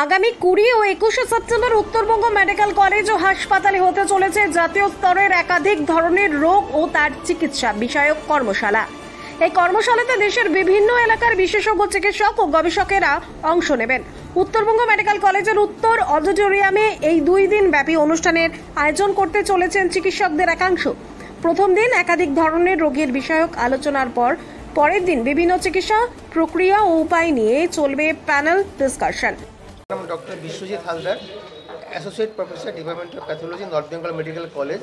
আগামী 20 ও 21 September Uttarbanga medical college ও হাসপাতালে হতে চলেছে জাতীয় স্তরের একাধিক ধরনের রোগ ও তার চিকিৎসা বিষয়ক কর্মশালা। এই কর্মশালাতে দেশের বিভিন্ন এলাকার বিশেষজ্ঞ চিকিৎসক ও গবেষকেরা অংশ নেবেন। উত্তরবঙ্গ মেডিকেল কলেজের উত্তর অডিটোরিয়ামে এই 2 দিন ব্যাপী অনুষ্ঠানের আয়োজন করতে চলেছেন চিকিৎসকদের একাংশ। প্রথম দিন একাধিক ধরনের রোগের বিষয়ক আলোচনার পর পরের দিন বিভিন্ন চিকিৎসা প্রক্রিয়া ও উপায় নিয়ে চলবে panel discussion. Doctor Biswajit Haldar, associate professor, department of pathology, north Bengal medical college.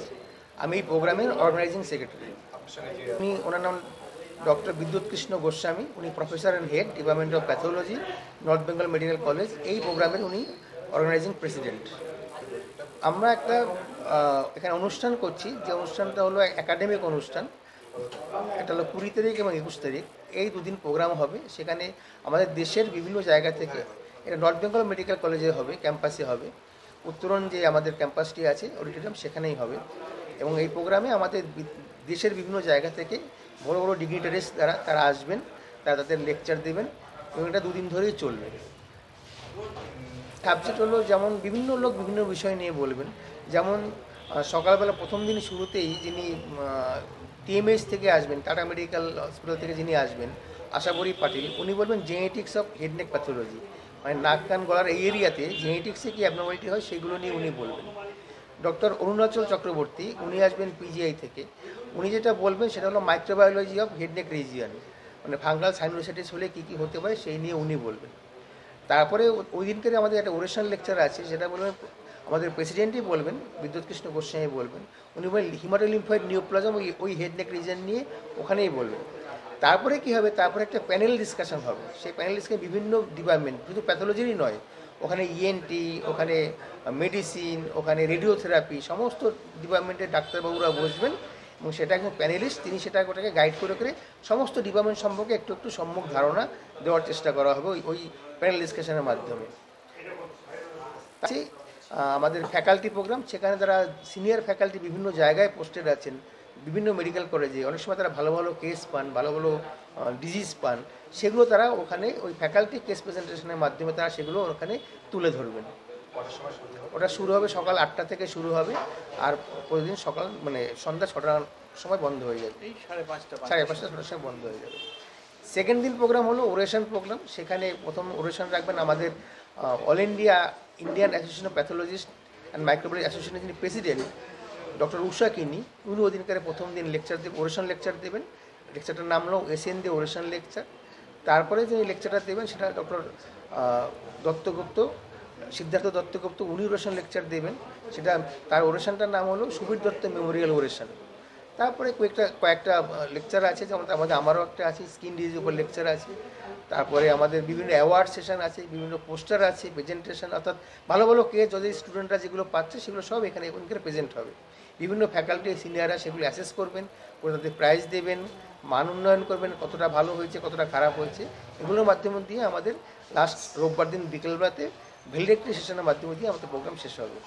আমি এই প্রোগ্রামের অর্গানাইজিং সেক্রেটারি। উনি ওনার নাম ডক্টর বিদ্যুৎ কৃষ্ণ গোস্বামী, উনি professor and head, department of pathology, north Bengal medical college. এই প্রোগ্রামের উনি অর্গানাইজিং প্রেসিডেন্ট। আমরা একটা এখানে অনুষ্ঠান করছি, যে অনুষ্ঠানটা হলো একাডেমিক অনুষ্ঠান। এটা হলো 20 তারিখ এবং 21 তারিখ, এই 2 দিন প্রোগ্রাম হবে। সেখানে আমাদের দেশের বিভিন্ন জায়গা থেকে, এটা নর্থ বেঙ্গল মেডিকেল কলেজে হবে, ক্যাম্পাসে হবে। উত্তরণ যে আমাদের ক্যাম্পাসটি আছে অডিটোরিয়াম, সেখানেই হবে। এবং এই প্রোগ্রামে আমাদের দেশের বিভিন্ন জায়গা থেকে বড় বড় ডিগনিটারিজ তারা আসবেন, তারা তাদের লেকচার দেবেন এবং এটা 2 দিন ধরেই চলবে। সাবজেক্ট হলো যেমন বিভিন্ন লোক বিভিন্ন বিষয় নিয়ে বলবেন। যেমন সকালবেলা প্রথম দিন শুরুতেই যিনি টিএমএইচ থেকে আসবেন, টাটা মেডিকেল হসপিটাল থেকে যিনি আসবেন, আশাবরী পাটিল, উনি বলবেন genetics of head neck pathology, মানে নাক কান গলার এই এরিয়াতে জেনেটিক্সে কী অ্যাবনর্মালিটি হয় সেগুলো নিয়ে উনি বলবেন। ডক্টর অরুণাচল চক্রবর্তী, উনি আসবেন পিজিআই থেকে। উনি যেটা বলবেন সেটা হলো microbiology of head neck region, মানে ফাঙ্গাল সাইনোসাইটিস হলে কী কী হতে পারে সেই নিয়ে উনি বলবেন। তারপরে ওই দিনকে আমাদের একটা ওরেশন লেকচার আছে, সেটা বলবেন আমাদের প্রেসিডেন্টই বলবেন, বিদ্যুৎ কৃষ্ণ গোস্বামী বলবেন। উনি বলেন হিমাটোলিম্ফয়েড নিওপ্লাজম ওই হেড নেক রিজন নিয়ে ওখানেই বলবেন। তারপরে কি হবে, তারপরে একটা প্যানেল ডিসকাশন হবে। সেই প্যানেল ডিসকাশন বিভিন্ন ডিপার্টমেন্ট, শুধু প্যাথোলজিরই নয়, ওখানে ইএনটি, ওখানে মেডিসিন, ওখানে রেডিওথেরাপি, সমস্ত ডিপার্টমেন্টের ডাক্তারবাবুরা বসবেন এবং সেটা একজন প্যানেলিস্ট, তিনি সেটা ওটাকে গাইড করে সমস্ত ডিপার্টমেন্ট সম্পর্কে একটু সম্যক ধারণা দেওয়ার চেষ্টা করা হবে ওই প্যানেল ডিসকাশনের মাধ্যমে। আমাদের ফ্যাকাল্টি প্রোগ্রাম, সেখানে যারা সিনিয়র ফ্যাকাল্টি বিভিন্ন জায়গায় পোস্টেড আছেন, বিভিন্ন মেডিকেল কলেজে, অনেক সময় তারা ভালো ভালো কেস পান, ভালো ভালো ডিজিজ পান, সেগুলো তারা ওখানে ওই ফ্যাকাল্টি কেস প্রেজেন্টেশনের মাধ্যমে তারা সেগুলো ওখানে তুলে ধরবেন। ওটা শুরু হবে সকাল 8টা থেকে শুরু হবে, আর প্রতিদিন সকাল মানে সন্ধ্যা 6টার সময় বন্ধ হয়ে যাবে, 5:30 6টার সময় বন্ধ হয়ে যাবে। সেকেন্ড দিন প্রোগ্রাম হলো ওরেশন প্রোগ্রাম। সেখানে প্রথম ওরেশন রাখবেন আমাদের all Indian association of pathologist and microbiology অ্যাসোসিয়েশনের যিনি প্রেসিডেন্ট, ডক্টর উষা কিনি, উনি ওই দিনকারে প্রথম দিন লেকচার দেবেন, ওরেশন লেকচার দেবেন। লেকচারটার নাম হলো এসএন দে ওরেশন লেকচার। তারপরে যিনি লেকচারটা দেবেন সেটা ডক্টর দত্তগুপ্ত, সিদ্ধার্থ দত্তগুপ্ত, উনি ওরেশন লেকচার দেবেন। সেটা তার ওরেশনটার নাম হলো সুবীর দত্ত মেমোরিয়াল ওরেশন। তারপরে কয়েকটা লেকচার আছে, যেমন আমারও একটা আছে, স্কিন ডিজিজ উপর লেকচার আছে। তারপরে আমাদের বিভিন্ন অ্যাওয়ার্ড সেশন আছে, বিভিন্ন পোস্টার আছে, প্রেজেন্টেশন, অর্থাৎ ভালো ভালো কেস যদি স্টুডেন্টরা যেগুলো পাচ্ছে সেগুলো সব এখানে প্রেজেন্ট হবে। বিভিন্ন ফ্যাকাল্টি সিনিয়ররা সেগুলো অ্যাসেস করবেন, তাদের প্রাইজ দেবেন, মান উন্নয়ন করবেন, কতটা ভালো হয়েছে কতটা খারাপ হয়েছে, এগুলোর মাধ্যম দিয়ে আমাদের লাস্ট রোববার দিন বিকেলবেলাতে ভ্যালিডিক্টরি সেশনের মাধ্যমে দিয়ে আমাদের প্রোগ্রাম শেষ হবে।